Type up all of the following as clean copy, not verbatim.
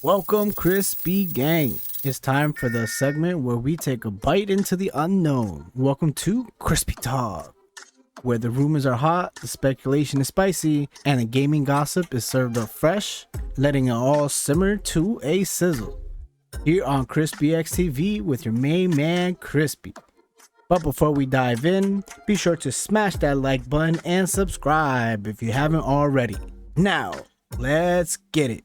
Welcome, Crispy Gang. It's time for the segment where we take a bite into the unknown. Welcome to Crispy Talk, where the rumors are hot, the speculation is spicy, and the gaming gossip is served up fresh, letting it all simmer to a sizzle. Here on Crispy X TV with your main man, Crispy. But before we dive in, be sure to smash that like button and subscribe if you haven't already. Now, let's get it.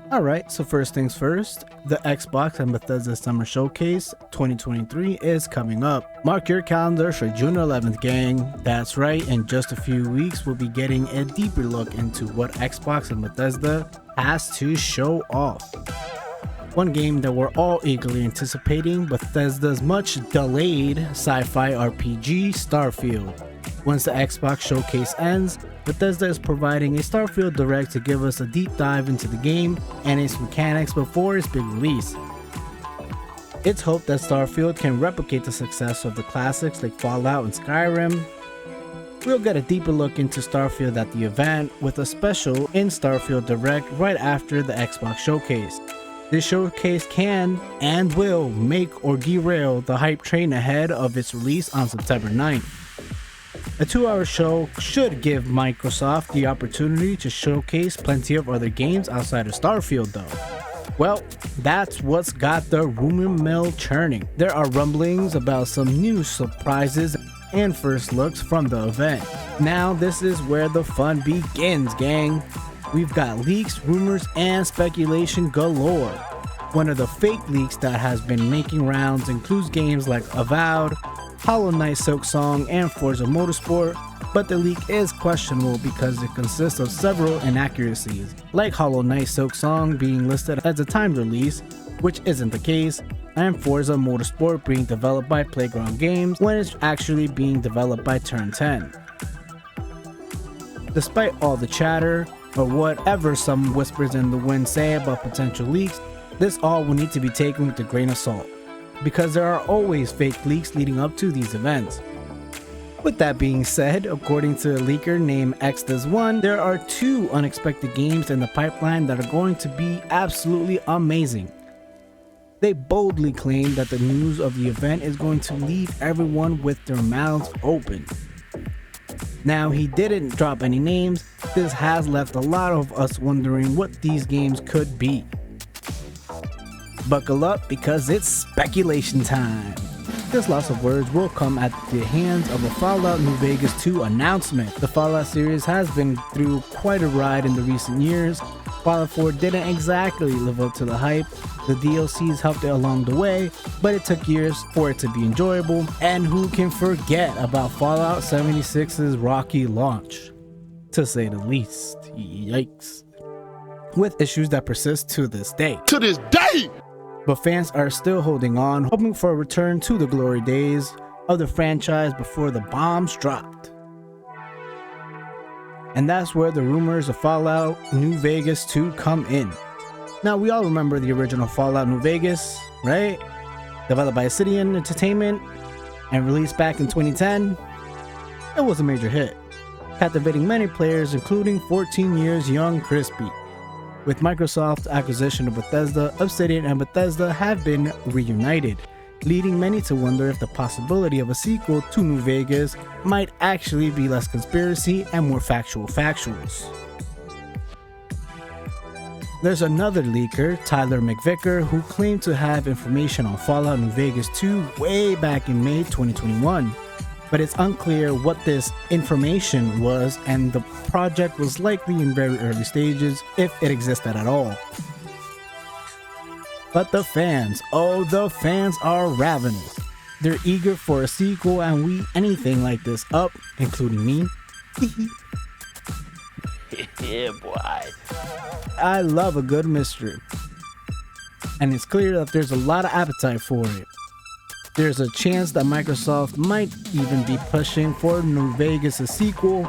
Alright, so first things first, the Xbox and Bethesda Summer Showcase 2023 is coming up. Mark your calendar for June 11th, gang. That's right, in just a few weeks we'll be getting a deeper look into what Xbox and Bethesda has to show off. One game that we're all eagerly anticipating, Bethesda's much delayed sci-fi RPG Starfield. Once the Xbox showcase ends, Bethesda is providing a Starfield Direct to give us a deep dive into the game and its mechanics before its big release. It's hoped that Starfield can replicate the success of the classics like Fallout and Skyrim. We'll get a deeper look into Starfield at the event with a special in Starfield Direct right after the Xbox showcase. This showcase can and will make or derail the hype train ahead of its release on September 9th. A 2-hour show should give Microsoft the opportunity to showcase plenty of other games outside of Starfield though. Well, that's what's got the rumor mill churning. There are rumblings about some new surprises and first looks from the event. Now this is where the fun begins, gang. We've got leaks, rumors, and speculation galore. One of the fake leaks that has been making rounds includes games like Avowed, Hollow Knight Silksong, and Forza Motorsport, but the leak is questionable because it consists of several inaccuracies, like Hollow Knight Silksong being listed as a timed release, which isn't the case, and Forza Motorsport being developed by Playground Games when it's actually being developed by Turn 10. Despite all the chatter, or whatever some whispers in the wind say about potential leaks, this all will need to be taken with a grain of salt, because there are always fake leaks leading up to these events. With that being said, according to a leaker named XDoes1, there are 2 unexpected games in the pipeline that are going to be absolutely amazing. They boldly claim that the news of the event is going to leave everyone with their mouths open. Now, he didn't drop any names. This has left a lot of us wondering what these games could be. Buckle up because it's speculation time. This loss of words will come at the hands of a Fallout New Vegas 2 announcement. The Fallout series has been through quite a ride in the recent years. Fallout 4 didn't exactly live up to the hype. The DLCs helped it along the way, but it took years for it to be enjoyable. And who can forget about Fallout 76's rocky launch, to say the least. Yikes. With issues that persist to this day. To this day! But fans are still holding on, hoping for a return to the glory days of the franchise before the bombs dropped. And that's where the rumors of Fallout New Vegas 2 come in. Now, we all remember the original Fallout New Vegas, right? Developed by Obsidian Entertainment and released back in 2010. It was a major hit, captivating many players, including 14 years young Crispy. With Microsoft's acquisition of Bethesda, Obsidian and Bethesda have been reunited, leading many to wonder if the possibility of a sequel to New Vegas might actually be less conspiracy and more factuals. There's another leaker, Tyler McVicker, who claimed to have information on Fallout New Vegas 2 way back in May 2021. But it's unclear what this information was, and the project was likely in very early stages, if it existed at all. But the fans are ravenous. They're eager for a sequel, and we anything like this up, including me. Yeah, boy. I love a good mystery, and it's clear that there's a lot of appetite for it. There's a chance that Microsoft might even be pushing for New Vegas a sequel,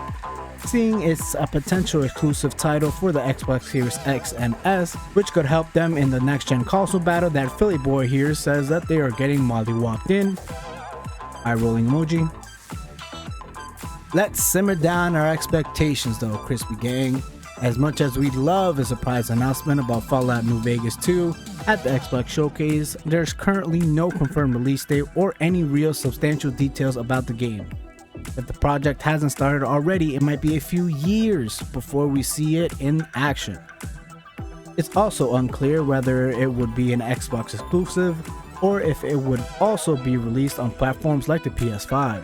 seeing it's a potential exclusive title for the Xbox Series X and S, which could help them in the next-gen console battle that Philly Boy here says that they are getting mollywopped in. Eye-rolling emoji. Let's simmer down our expectations though, Crispy Gang. As much as we'd love a surprise announcement about Fallout New Vegas 2 at the Xbox Showcase, there's currently no confirmed release date or any real substantial details about the game. If the project hasn't started already, it might be a few years before we see it in action. It's also unclear whether it would be an Xbox exclusive or if it would also be released on platforms like the PS5.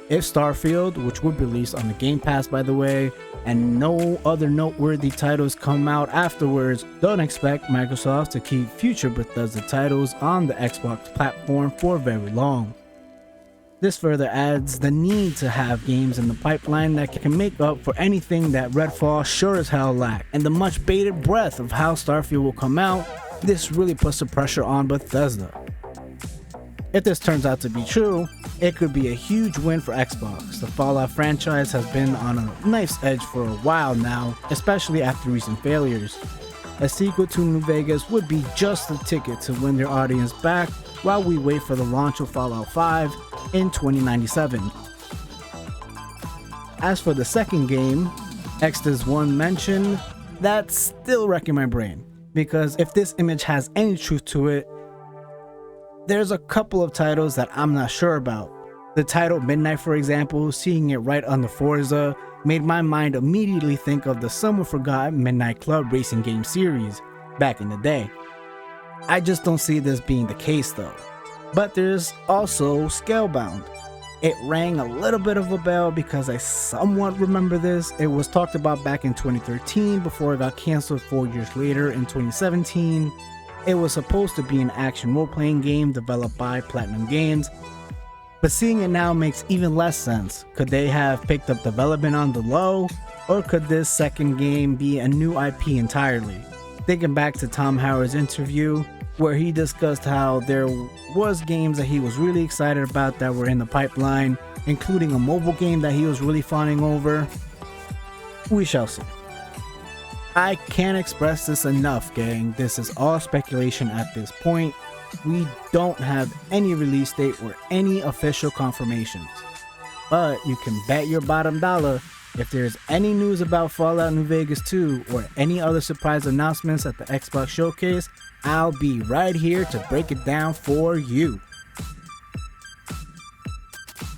If Starfield, which would be released on the Game Pass by the way, and no other noteworthy titles come out afterwards, don't expect Microsoft to keep future Bethesda titles on the Xbox platform for very long. This further adds the need to have games in the pipeline that can make up for anything that Redfall sure as hell lacked, and the much bated breath of how Starfield will come out, this really puts the pressure on Bethesda. If this turns out to be true, it could be a huge win for Xbox. The Fallout franchise has been on a knife's edge for a while now, especially after recent failures. A sequel to New Vegas would be just the ticket to win their audience back while we wait for the launch of Fallout 5 in 2097. As for the second game, Exodus 1 mentioned, that's still wrecking my brain, because if this image has any truth to it, there's a couple of titles that I'm not sure about. The title Midnight, for example, seeing it right under Forza made my mind immediately think of the somewhat forgotten Midnight Club racing game series back in the day. I just don't see this being the case though. But there's also Scalebound. It rang a little bit of a bell because I somewhat remember this. It was talked about back in 2013 before it got canceled 4 years later in 2017. It was supposed to be an action role-playing game developed by Platinum Games, but seeing it now makes even less sense. Could they have picked up development on the low, or could this second game be a new IP entirely? Thinking back to Tom Howard's interview, where he discussed how there was games that he was really excited about that were in the pipeline, including a mobile game that he was really fawning over. We shall see. I can't express this enough, gang. This is all speculation at this point. We don't have any release date or any official confirmations. But you can bet your bottom dollar, if there's any news about Fallout New Vegas 2 or any other surprise announcements at the Xbox Showcase, I'll be right here to break it down for you.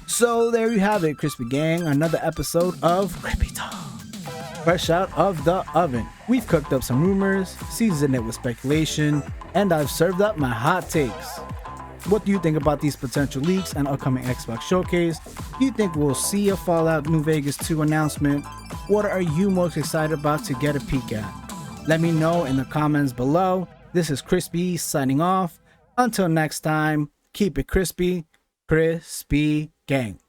So there you have it, Crispy Gang, another episode of Crispy Talk. Fresh out of the oven. We've cooked up some rumors, seasoned it with speculation, and I've served up my hot takes. What do you think about these potential leaks and upcoming Xbox Showcase? Do you think we'll see a Fallout New Vegas 2 announcement? What are you most excited about to get a peek at? Let me know in the comments below. This is Crispy signing off. Until next time, keep it crispy, Crispy Gang.